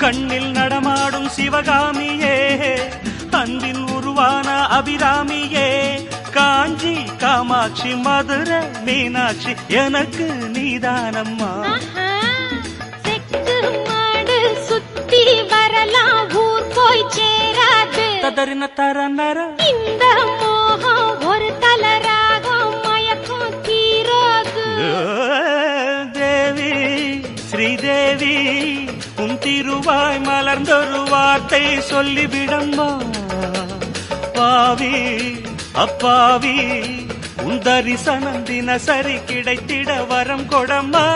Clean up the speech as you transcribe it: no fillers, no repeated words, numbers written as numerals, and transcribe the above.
கண்ணில் நடமாடும் சிவகாமியே, அன்பின் உருவான அபிராமியே, காஞ்சி காமாட்சி மதுரை மீனாட்சி எனக்கு நீதானம்மா. செக்கு மாடு சுத்தி வரலாம் ஊர் போய் சேராது. ததறின தரநர இந்த மோகம் ஒரு தலராகம் மயக்கம் தீராது. தேவி ஸ்ரீதேவி உன் திருவாய் மலர்ந்தொரு வார்த்தை சொல்லிவிடம்மா. பாவி அப்பாவி உன் தரிசனம் தினசரி கிடைத்திட வரம் கொடம்மா.